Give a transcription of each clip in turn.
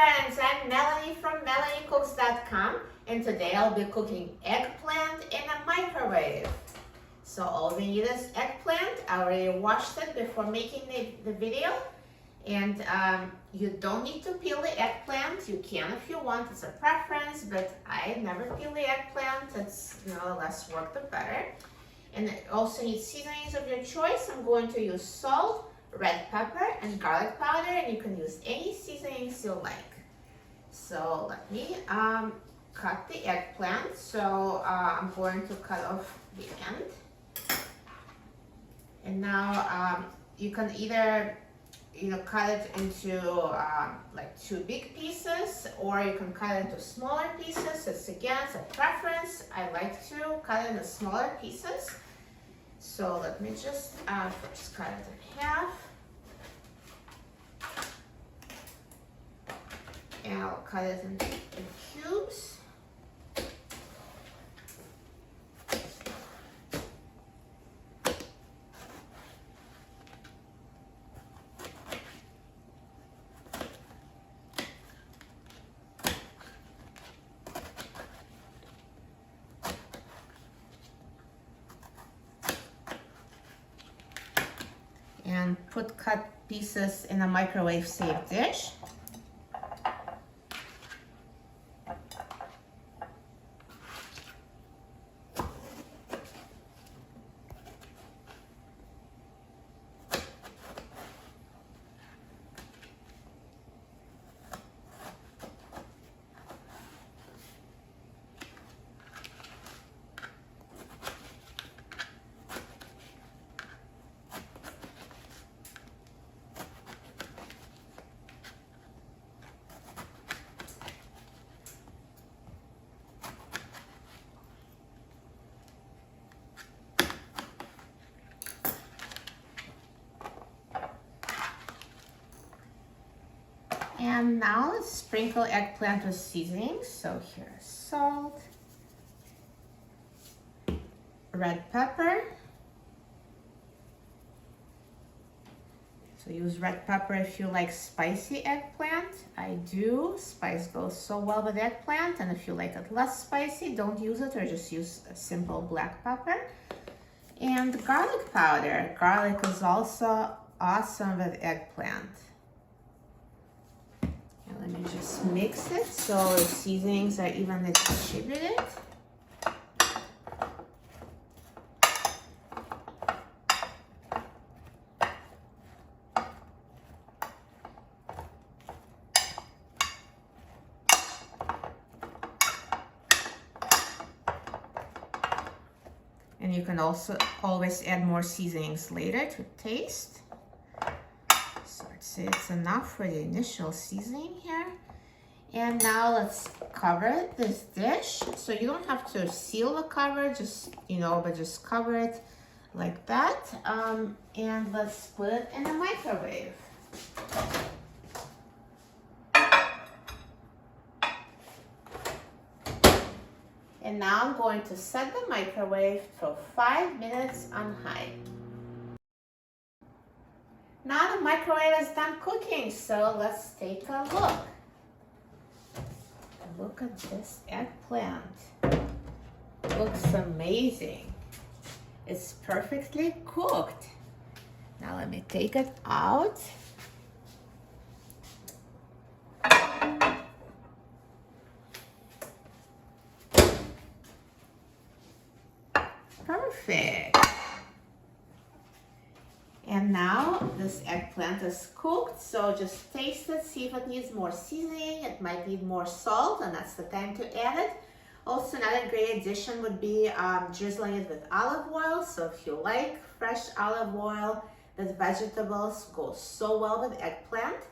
friends, I'm Melanie from MelanieCooks.com, and today I'll be cooking eggplant in a microwave. So all we need is eggplant. I already washed it before making the video, and you don't need to peel the eggplant. You can if you want, it's a preference, but I never peel the eggplant. It's, less work the better. And it also needs seasonings of your choice. I'm going to use salt, red pepper, and garlic powder, and you can use any seasonings you like. So let me cut the eggplant. So I'm going to cut off the end. And now you can either cut it into like 2 big pieces, or you can cut it into smaller pieces. It's a preference. I like to cut it into smaller pieces. So let me just first cut it in half. And I'll cut it in cubes. And put cut pieces in a microwave safe dish. And now let's sprinkle eggplant with seasonings. So here's salt, red pepper. So use red pepper if you like spicy eggplant. I do. Spice goes so well with eggplant. And if you like it less spicy, don't use it, or just use a simple black pepper. And garlic powder. Garlic is also awesome with eggplant. Let me just mix it so the seasonings are evenly distributed. And you can also always add more seasonings later to taste. So it's enough for the initial seasoning here. And now let's cover this dish. So you don't have to seal the cover, just, but just cover it like that. And let's put it in the microwave. And now I'm going to set the microwave for 5 minutes on high. Now the microwave is done cooking, so let's take a look. Look at this eggplant. Looks amazing. It's perfectly cooked. Now let me take it out. Perfect. And now this eggplant is cooked, so just taste it, see if it needs more seasoning. It might need more salt, and that's the time to add it. Also, another great addition would be drizzling it with olive oil. So if you like fresh olive oil with vegetables, goes so well with eggplant.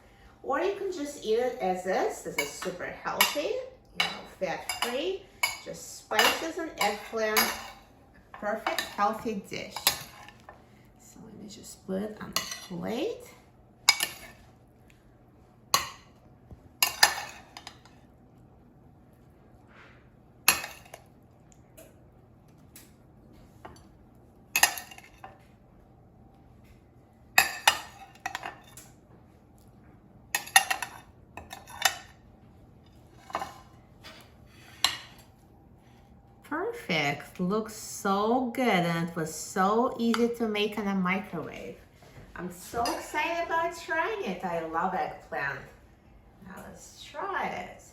Or you can just eat it as is. This is super healthy, fat-free. Just spices and eggplant. Perfect healthy dish. Let me just put it on the plate. perfect. Looks so good, and it was so easy to make in a microwave. I'm so excited about trying it. I love eggplant. Now let's try it.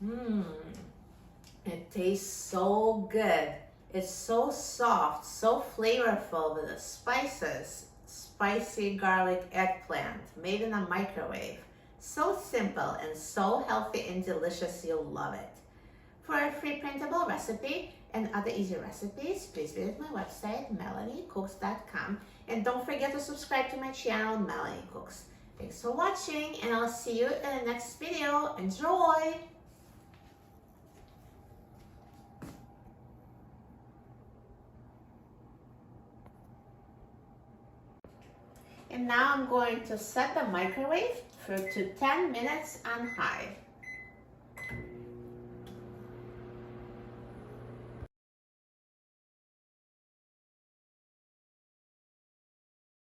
Mmm. It tastes so good. It's so soft, so flavorful with the spices. Spicy garlic eggplant made in a microwave. So simple and so healthy and delicious, you'll love it. For a free printable recipe and other easy recipes, please visit my website, melaniecooks.com. And don't forget to subscribe to my channel, Melanie Cooks. Thanks for watching, and I'll see you in the next video. Enjoy! And now I'm going to set the microwave to 10 minutes on high.